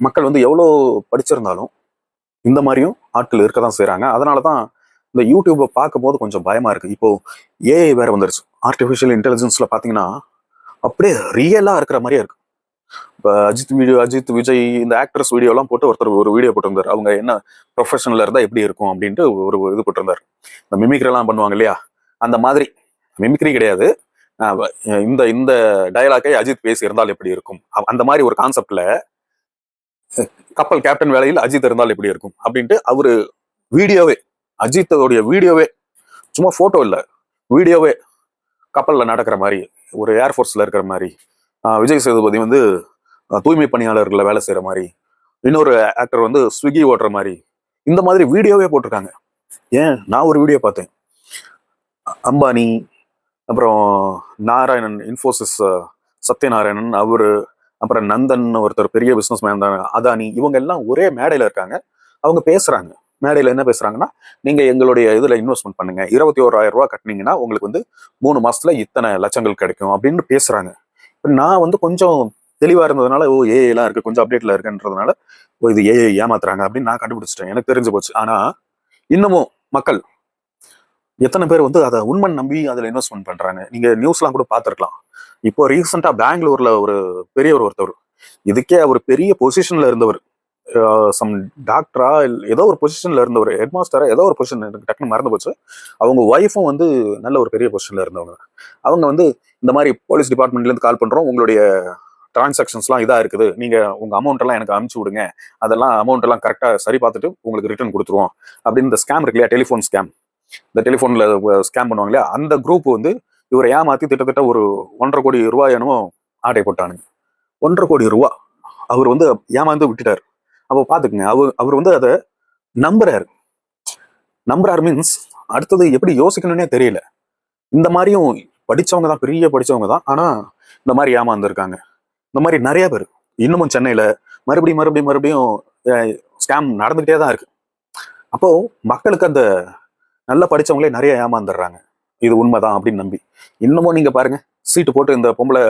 மக்கள் வந்து எவ்வளவு படிச்சிருந்தாலும் இந்த மாதிரியும் ஆட்கள் இருக்கதான் செய்யறாங்க. அதனாலதான் இந்த யூடியூப்பை பார்க்கும் போது கொஞ்சம் பயமா இருக்கு. இப்போ ஏஐ வேற வந்துருச்சு. ஆர்டிபிஷியல் இன்டெலிஜென்ஸ்ல பாத்தீங்கன்னா அப்படியே ரியலா இருக்கிற மாதிரியே இருக்கு. இப்போ அஜித் விஜய் இந்த ஆக்டர்ஸ் வீடியோ எல்லாம் போட்டு ஒருத்தர் ஒரு வீடியோ போட்டிருந்தாரு. அவங்க என்ன ப்ரொஃபஷனல்ல இருந்தா எப்படி இருக்கும் அப்படின்ட்டு ஒரு இது போட்டிருந்தாரு. இந்த மிமிக்ரி எல்லாம் பண்ணுவாங்க இல்லையா, அந்த மாதிரி. மிமிக்ரி கிடையாது, இந்த இந்த டயலாக்கை அஜித் பேசி இருந்தால் எப்படி இருக்கும், அந்த மாதிரி ஒரு கான்செப்ட்ல கப்பல் கேப்டன் வேலையில் அஜித் இருந்தால் எப்படி இருக்கும் அப்படின்ட்டு அவரு வீடியோவே, அஜித்தோடைய வீடியோவே, சும்மா போட்டோ இல்ல, வீடியோவே கப்பல்ல நடக்கிற மாதிரி, ஒரு ஏர்ஃபோர்ஸ்ல இருக்கிற மாதிரி, விஜய் சேதுபதி வந்து தூய்மை பணியாளர்களை வேலை செய்யற மாதிரி, இன்னொரு ஆக்டர் வந்து ஸ்விக்கி ஓட்டுற மாதிரி, இந்த மாதிரி வீடியோவே போட்டிருக்காங்க. ஏன், நான் ஒரு வீடியோ பார்த்தேன். அம்பானி, அப்புறம் நாராயணன், இன்ஃபோசிஸ் சத்யநாராயணன், அவரு, அப்புறம் நந்தன் ஒருத்தர் பெரிய பிசினஸ் மேன் தான், அதானி, இவங்க எல்லாம் ஒரே மேடையில இருக்காங்க. அவங்க பேசுறாங்க. மேடையில என்ன பேசுறாங்கன்னா, நீங்க எங்களுடைய இதுல இன்வெஸ்ட்மெண்ட் பண்ணுங்க, 21,000 ரூபாய் கட்டினீங்கன்னா உங்களுக்கு வந்து 3 மாசத்துல இத்தனை லட்சங்கள் கிடைக்கும் அப்படின்னு பேசுறாங்க. நான் வந்து கொஞ்சம் தெளிவா இருந்ததுனால, ஓ ஏஐ எல்லாம் இருக்கு, கொஞ்சம் அப்டேட்ல இருக்குன்றதுனால, ஓ இது ஏஐ ஏமாத்துறாங்க அப்படின்னு நான் கண்டுபிடிச்சிட்டேன். எனக்கு தெரிஞ்சு போச்சு. ஆனா இன்னமும் மக்கள் எத்தனை பேர் வந்து அதை உண்மை நம்பி அதுல இன்வெஸ்ட்மெண்ட் பண்றாங்க? நீங்க நியூஸ்லாம் கூட பார்த்திருக்கலாம். இப்போ ரீசெண்டா பெங்களூர்ல ஒரு பெரியவர் ஒருத்தவர், இதுக்கே அவர் பெரிய பொசிஷன்ல இருந்தவர், சம் டாக்டரா ஏதோ ஒரு பொசிஷன்ல இருந்தவர், ஹெட் மாஸ்டரா ஏதோ ஒரு பொசிஷன், எனக்கு டக்குன்னு மறந்து போச்சு. அவங்க ஒய்ஃபும் வந்து நல்ல ஒரு பெரிய பொசிஷன்ல இருந்தவங்க. அவங்க வந்து இந்த மாதிரி போலீஸ் டிபார்ட்மெண்ட்ல இருந்து கால் பண்றோம், உங்களுடைய டிரான்சாக்ஷன்ஸ்லாம் இதா இருக்குது, நீங்க உங்க அமௌண்ட் எல்லாம் எனக்கு அனுப்பிச்சு விடுங்க, அதெல்லாம் அமௌண்ட் எல்லாம் கரெக்டா சரி பார்த்துட்டு உங்களுக்கு ரிட்டர்ன் கொடுத்துருவோம் அப்படின்னு. இந்த ஸ்கேம் இருக்கு இல்லையா, டெலிஃபோன் ஸ்கேம், இந்த டெலிஃபோன்ல ஸ்கேம் பண்ணுவாங்க இல்லையா, அந்த குரூப் வந்து இவரை ஏமாத்தி கிட்டத்தட்ட ஒரு 1.5 கோடி ரூபாய் என்னமோ ஆட்டை போட்டானுங்க. 1.5 கோடி ரூபாய் அவர் வந்து ஏமாந்து விட்டுட்டாரு. அப்போ பாத்துக்குங்க, அவர் வந்து அதை நம்புறாரு. மீன்ஸ் அடுத்தது எப்படி யோசிக்கணும்னே தெரியல. இந்த மாதிரியும் படிச்சவங்க தான், பெரிய படிச்சவங்க தான், ஆனா இந்த மாதிரி ஏமாந்து இருக்காங்க. இந்த மாதிரி நிறைய பேர் இன்னமும் சென்னையில மறுபடியும் ஸ்கேம் நடந்துகிட்டே தான் இருக்கு. அப்போ மக்களுக்கு அந்த நல்லா படிச்சவங்களே நிறைய ஏமாந்துடுறாங்க, இது உண்மைதான் அப்படின்னு நம்பி. இன்னமும் நீங்க பாருங்க, சீட்டு போட்டு இந்த பொம்பளை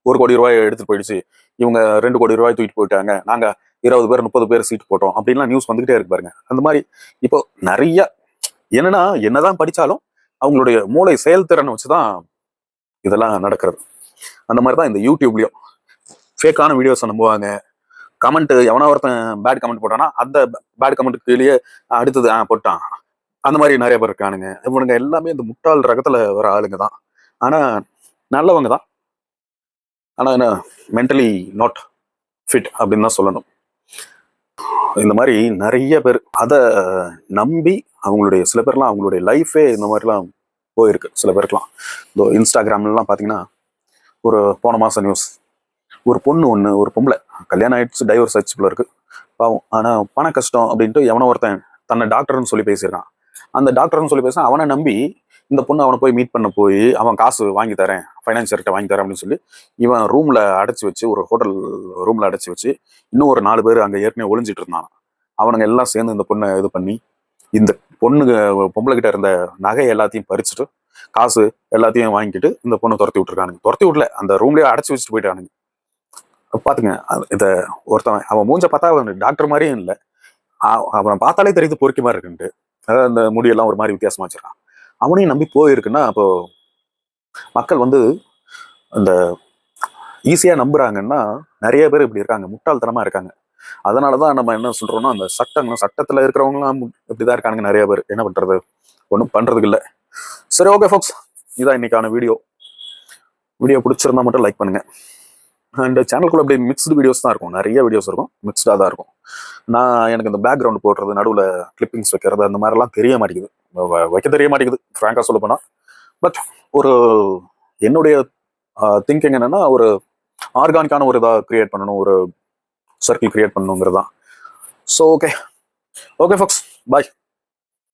1 கோடி ரூபாய் எடுத்துட்டு போயிடுச்சு, இவங்க 2 கோடி ரூபாய் தூக்கிட்டு போயிட்டாங்க, நாங்க 20 பேர் 30 பேர் சீட்டு போட்டோம் அப்படின்லாம் நியூஸ் வந்துகிட்டே இருக்கு பாருங்க. அந்த மாதிரி இப்போ நிறைய என்னன்னா, என்னதான் படிச்சாலும் அவங்களுடைய மூளை செயல்திறனை வச்சுதான் இதெல்லாம் நடக்கிறது. அந்த மாதிரிதான் இந்த யூடியூப்லயும் ஃபேக்கான வீடியோஸை நம்புவாங்க. கமெண்ட் எவனா ஒருத்தன் பேட் கமெண்ட் போட்டானா அந்த பேட் கமெண்ட் கீழே அடுத்தது போட்டான், அந்த மாதிரி நிறைய பேர் இருக்கானுங்க. இவனுங்க எல்லாமே இந்த முட்டாள் ரகத்துல வர ஆளுங்க தான். ஆனா நல்லவங்க தான், ஆனா என்ன மென்டலி நாட் ஃபிட் அப்படின்னு தான் சொல்லணும். இந்த மாதிரி நிறைய பேர் அதை நம்பி அவங்களுடைய சில பேர்லாம் அவங்களுடைய லைஃபே இந்த மாதிரிலாம் போயிருக்கு. சில பேருக்குலாம் இந்த இன்ஸ்டாகிராம்லாம் பார்த்தீங்கன்னா ஒரு போன மாதம் நியூஸ், ஒரு பொண்ணு ஒன்று, ஒரு பொம்பளை கல்யாணம் ஆயிடுச்சு, டைவர்ஸ் ஆயிடுச்சு போல இருக்கு பாவம். ஆனால் பண கஷ்டம் அப்படின்ட்டு எவனோ ஒருத்தன் தன்னை டாக்டர்னு சொல்லி பேசியிருக்கான். அந்த டாக்டர்னு சொல்லி பேச அவனை நம்பி இந்த பொண்ணு அவனை போய் மீட் பண்ண போய் அவன் காசு வாங்கி தரேன், ஃபைனான்சியர்கிட்ட வாங்கி தரேன் அப்படின்னு சொல்லி இவன் ரூம்ல அடைச்சி வச்சு, ஒரு ஹோட்டல் ரூம்ல அடைச்சி வச்சு இன்னும் ஒரு 4 பேர் அங்கே ஏற்கனவே ஒளிஞ்சிட்டு இருந்தான். அவனுங்க எல்லாம் சேர்ந்து இந்த பொண்ணை இது பண்ணி இந்த பொண்ணுங்க பொம்பளை கிட்ட இருந்த நகை எல்லாத்தையும் பறிச்சுட்டு காசு எல்லாத்தையும் வாங்கிட்டு இந்த பொண்ணை துரத்தி விட்டுருக்கானுங்க. துரத்தி விடல, அந்த ரூம்லயே அடைச்சி வச்சுட்டு போயிட்டானுங்க. பாத்துங்க, இத ஒருத்தவன் அவன் மூஞ்ச பார்த்தா அவன் டாக்டர் மாதிரியும் இல்லை, அவனை பார்த்தாலே தெரியுது பொறுக்கி மாதிரி இருக்குன்ட்டு. அதாவது அந்த முடியெல்லாம் ஒரு மாதிரி வித்தியாசமா வச்சிருக்கான். அவனையும் நம்பி போயிருக்குன்னா அப்போ மக்கள் வந்து அந்த ஈஸியா நம்புறாங்கன்னா நிறைய பேர் இப்படி இருக்காங்க, முட்டாள்தனமா இருக்காங்க. அதனாலதான் நம்ம என்ன சொல்றோம்னா, அந்த சட்டத்துல இருக்கிறவங்களாம் இப்படிதான் இருக்கானுங்க நிறைய பேர். என்ன பண்றது, ஒன்றும் பண்றதுக்கு இல்லை. சரி, ஓகே ஃபாக்ஸ், இதான் இன்னைக்கான வீடியோ. பிடிச்சிருந்தா மட்டும் லைக் பண்ணுங்க. அண்ட் சேனலுக்குள்ள அப்படியே மிக்ஸ்டு வீடியோஸ் தான் இருக்கும், நிறைய வீடியோஸ் இருக்கும், மிக்ஸ்டாக தான் இருக்கும். எனக்கு இந்த பேக்ரவுண்ட் போடுறது, நடுவில் கிளிப்பிங்ஸ் வைக்கிறது, அந்த மாதிரிலாம் தெரிய மாட்டேங்குது, வைக்க தெரிய மாட்டேங்குது ஃப்ராங்காக சொல்ல போனால். பட் ஒரு என்னுடைய திங்கிங் என்னன்னா, ஒரு ஆர்கானிக்கான ஒரு இதாக கிரியேட் பண்ணணும், ஒரு சர்க்கிள் கிரியேட் பண்ணணுங்கிறது தான். ஸோ ஓகே ஃபாக்ஸ், பாய்.